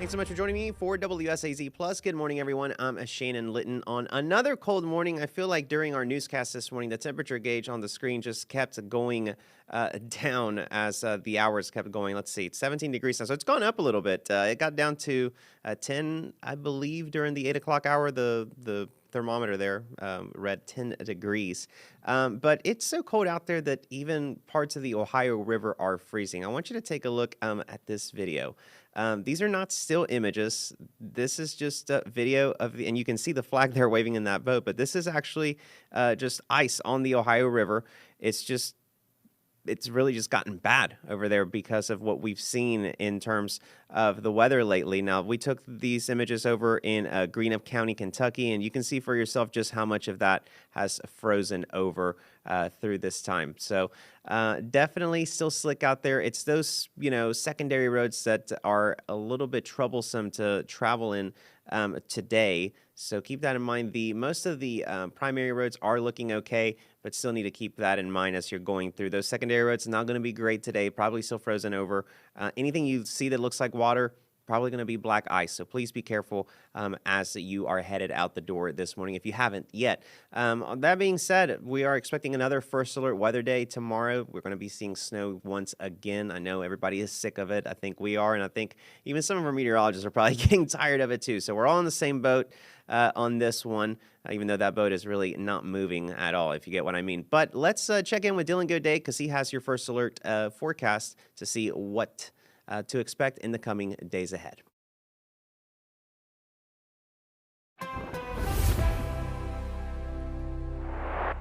Thanks so much for joining me for WSAZ Plus. Good morning, everyone. I'm Shane and Litton on another cold morning. I feel like during our newscast this morning, the temperature gauge on the screen just kept going down as the hours kept going. Let's see, it's 17 degrees now, so it's gone up a little bit. It got down to 10, I believe, during the 8 o'clock hour. The thermometer there read 10 degrees. But it's so cold out there that even parts of the Ohio River are freezing. I want you to take a look at this video. These are not still images. This is just a video of and you can see the flag there waving in that boat, but this is actually just ice on the Ohio River. It's really just gotten bad over there because of what we've seen in terms of the weather lately. Now, we took these images over in Greenup County, Kentucky, and you can see for yourself just how much of that has frozen over through this time. So definitely still slick out there. It's those, secondary roads that are a little bit troublesome to travel in today. So keep that in mind. Most of the primary roads are looking okay, but still need to keep that in mind as you're going through. Those secondary roads not going to be great today, probably still frozen over. Anything you see that looks like water, probably going to be black ice. So please be careful as you are headed out the door this morning if you haven't yet. That being said, we are expecting another first alert weather day tomorrow. We're going to be seeing snow once again. I know everybody is sick of it. I think we are, and I think even some of our meteorologists are probably getting tired of it too. So we're all in the same boat on this one, even though that boat is really not moving at all, if you get what I mean. But let's check in with Dylan Goday because he has your first alert forecast to see what to expect in the coming days ahead.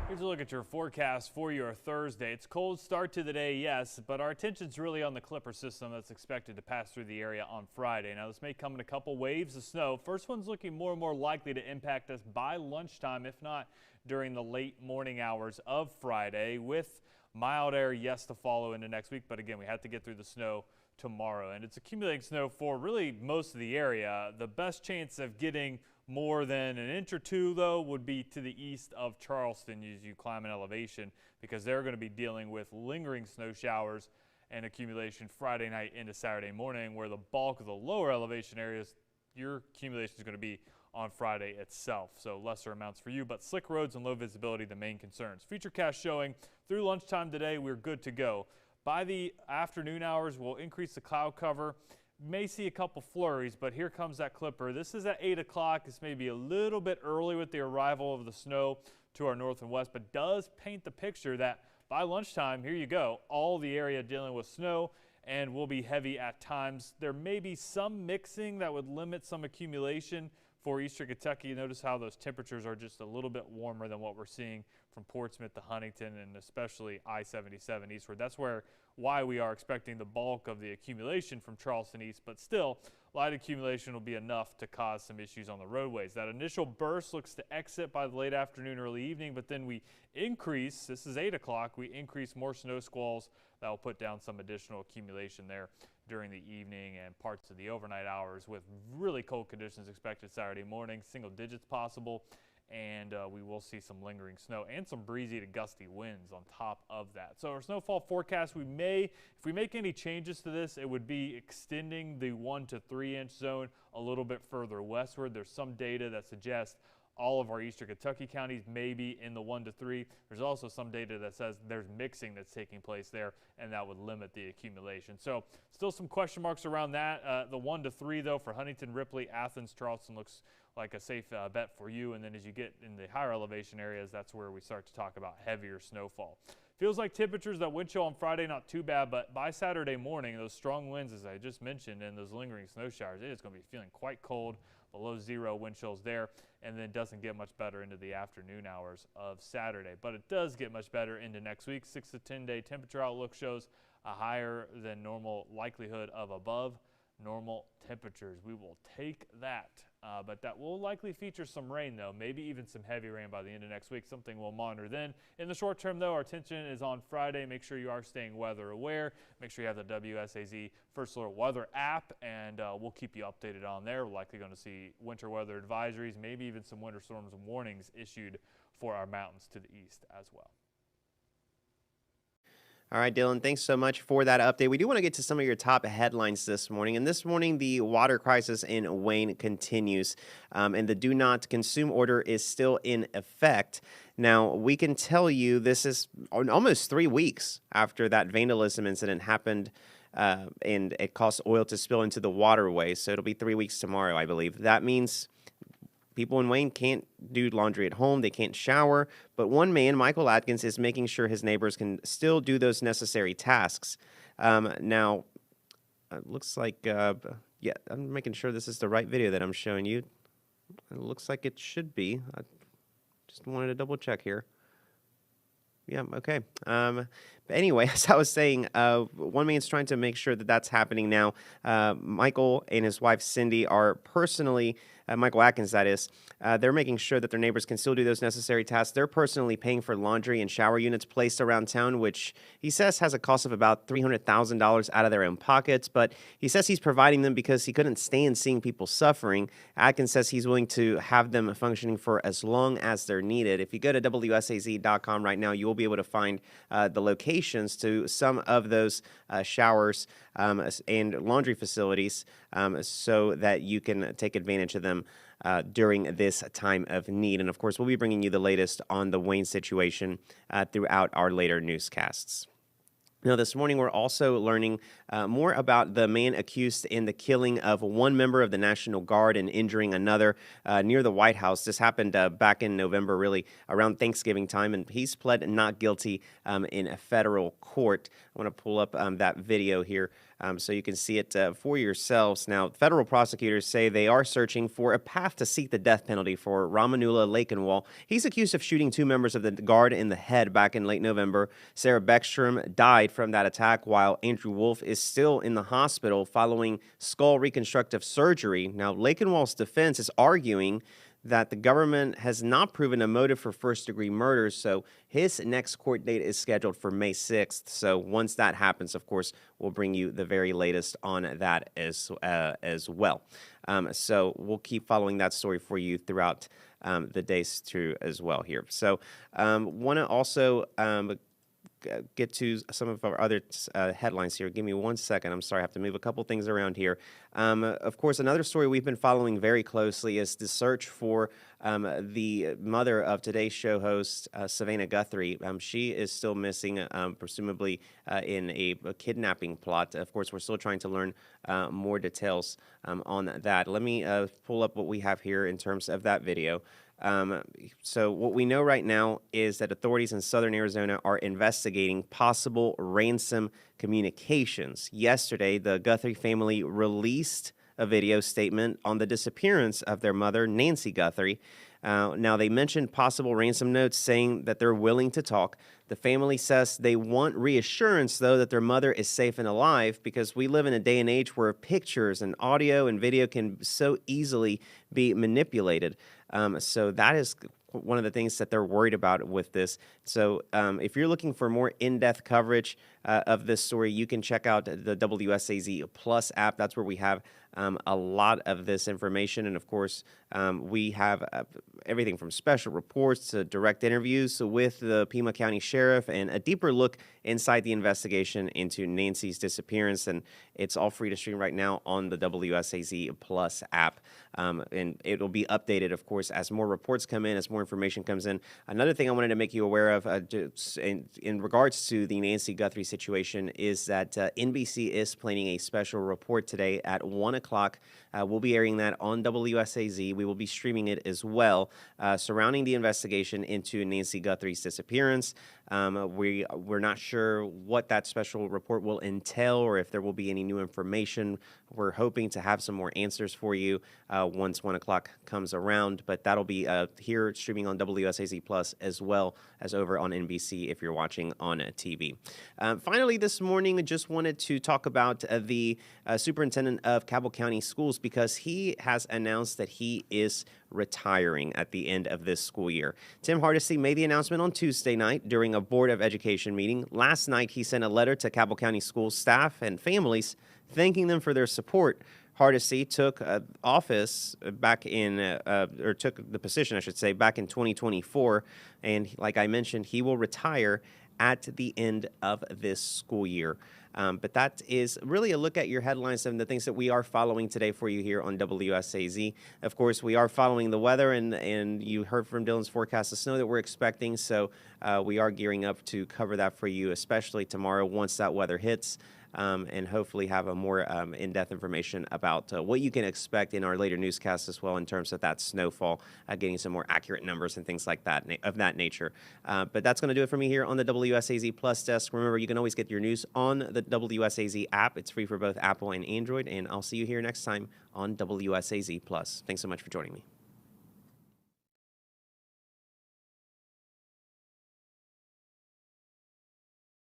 Here's a look at your forecast for your Thursday. It's a cold start to the day, yes, but our attention's really on the Clipper system that's expected to pass through the area on Friday. Now, this may come in a couple waves of snow. First one's looking more and more likely to impact us by lunchtime, if not during the late morning hours of Friday, with mild air, yes, to follow into next week. But again, we have to get through the snow tomorrow, and it's accumulating snow for really most of the area. The best chance of getting more than an inch or two, though, would be to the east of Charleston as you climb an elevation, because they're going to be dealing with lingering snow showers and accumulation Friday night into Saturday morning, where the bulk of the lower elevation areas, your accumulation is going to be on Friday itself. So lesser amounts for you, but slick roads and low visibility, the main concerns. Futurecast showing through lunchtime today, we're good to go. By the afternoon hours, we'll increase the cloud cover. May see a couple flurries, but here comes that Clipper. This is at 8 o'clock. This may be a little bit early with the arrival of the snow to our north and west, but does paint the picture that by lunchtime, here you go, all the area dealing with snow and will be heavy at times. There may be some mixing that would limit some accumulation for eastern Kentucky. Notice how those temperatures are just a little bit warmer than what we're seeing from Portsmouth to Huntington, and especially I-77 eastward. That's why we are expecting the bulk of the accumulation from Charleston east, but still light accumulation will be enough to cause some issues on the roadways. That initial burst looks to exit by the late afternoon, early evening, but then we increase, this is 8 o'clock, we increase more snow squalls that will put down some additional accumulation there during the evening and parts of the overnight hours, with really cold conditions expected Saturday morning, single digits possible, and we will see some lingering snow and some breezy to gusty winds on top of that. So our snowfall forecast, if we make any changes to this, it would be extending the 1 to 3 inch zone a little bit further westward. There's some data that suggests all of our eastern Kentucky counties may be in the 1 to 3. There's also some data that says there's mixing that's taking place there, and that would limit the accumulation. So still some question marks around that. The 1 to 3, though, for Huntington, Ripley, Athens, Charleston looks like a safe bet for you. And then as you get in the higher elevation areas, that's where we start to talk about heavier snowfall. Feels like temperatures, that wind chill on Friday, not too bad, but by Saturday morning, those strong winds, as I just mentioned, and those lingering snow showers, it is going to be feeling quite cold, below zero wind chills there, and then it doesn't get much better into the afternoon hours of Saturday. But it does get much better into next week. 6 to 10 day temperature outlook shows a higher than normal likelihood of above normal temperatures. We will take that. But that will likely feature some rain, though, maybe even some heavy rain by the end of next week, something we'll monitor then. In the short term, though, our attention is on Friday. Make sure you are staying weather aware. Make sure you have the WSAZ First Alert Weather app, and we'll keep you updated on there. We're likely going to see winter weather advisories, maybe even some winter storms and warnings issued for our mountains to the east as well. All right, Dylan, thanks so much for that update. We do want to get to some of your top headlines this morning. And this morning, the water crisis in Wayne continues, and the do not consume order is still in effect. Now, we can tell you this is almost 3 weeks after that vandalism incident happened, and it caused oil to spill into the waterway. So it'll be 3 weeks tomorrow, I believe. That means people in Wayne can't do laundry at home. They can't shower. But one man, Michael Atkins, is making sure his neighbors can still do those necessary tasks. Now, it looks like, yeah, I'm making sure this is the right video that I'm showing you. It looks like it should be. I just wanted to double check here. Yeah, okay. But anyway, as I was saying, one man's trying to make sure that that's happening now. Michael and his wife, Cindy, are personally, Michael Atkins, that is, they're making sure that their neighbors can still do those necessary tasks. They're personally paying for laundry and shower units placed around town, which he says has a cost of about $300,000 out of their own pockets. But he says he's providing them because he couldn't stand seeing people suffering. Atkins says he's willing to have them functioning for as long as they're needed. If you go to WSAZ.com right now, you will be able to find the locations to some of those showers and laundry facilities so that you can take advantage of them during this time of need. And of course, we'll be bringing you the latest on the Wayne situation throughout our later newscasts. Now, this morning, we're also learning more about the man accused in the killing of one member of the National Guard and injuring another near the White House. This happened back in November, really around Thanksgiving time, and he's pled not guilty in a federal court. I want to pull up that video here so you can see it for yourselves. Now, federal prosecutors say they are searching for a path to seek the death penalty for Ramanula Lakenwall. He's accused of shooting two members of the Guard in the head back in late November. Sarah Beckstrom died from that attack, while Andrew Wolf is still in the hospital following skull reconstructive surgery. Now, Lakenwall's defense is arguing that the government has not proven a motive for first-degree murder, so his next court date is scheduled for May 6th. So once that happens, of course, we'll bring you the very latest on that as well. So we'll keep following that story for you throughout the days through as well here. So want to also get to some of our other headlines here. Give me 1 second. I'm sorry, I have to move a couple things around here. Of course, another story we've been following very closely is the search for the mother of today's show host, Savannah Guthrie. She is still missing, presumably in a kidnapping plot. Of course, we're still trying to learn more details on that. Let me pull up what we have here in terms of that video. So what we know right now is that authorities in southern Arizona are investigating possible ransom communications. Yesterday, the Guthrie family released a video statement on the disappearance of their mother, Nancy Guthrie. Now, they mentioned possible ransom notes saying that they're willing to talk. The family says they want reassurance, though, that their mother is safe and alive, because we live in a day and age where pictures and audio and video can so easily be manipulated. So that is one of the things that they're worried about with this. So if you're looking for more in-depth coverage of this story, you can check out the WSAZ Plus app. That's where we have a lot of this information. And of course, we have everything from special reports to direct interviews with the Pima County Sheriff and a deeper look inside the investigation into Nancy's disappearance. And it's all free to stream right now on the WSAZ Plus app. And it'll be updated, of course, as more reports come in, as more information comes in. Another thing I wanted to make you aware of in regards to the Nancy Guthrie situation is that NBC is planning a special report today at 1 o'clock. We'll be airing that on WSAZ. We will be streaming it as well, surrounding the investigation into Nancy Guthrie's disappearance. We're not sure what that special report will entail or if there will be any new information. We're hoping to have some more answers for you once 1 o'clock comes around, but that'll be here streaming on WSAZ Plus as well as over on NBC if you're watching on TV. Finally, this morning, I just wanted to talk about the superintendent of Cabell County Schools, because he has announced that he is retiring at the end of this school year. Tim Hardesty made the announcement on Tuesday night during a Board of Education meeting. Last night, he sent a letter to Cabell County Schools staff and families thanking them for their support. Hardesty took office back in, or took the position, I should say, back in 2024. And like I mentioned, he will retire at the end of this school year. But that is really a look at your headlines and the things that we are following today for you here on WSAZ. Of course, we are following the weather, and you heard from Dylan's forecast of snow that we're expecting. So we are gearing up to cover that for you, especially tomorrow once that weather hits. And hopefully have a more in-depth information about what you can expect in our later newscasts as well in terms of that snowfall, getting some more accurate numbers and things like that of that nature. But that's going to do it for me here on the WSAZ Plus desk. Remember, you can always get your news on the WSAZ app. It's free for both Apple and Android, and I'll see you here next time on WSAZ Plus. Thanks so much for joining me.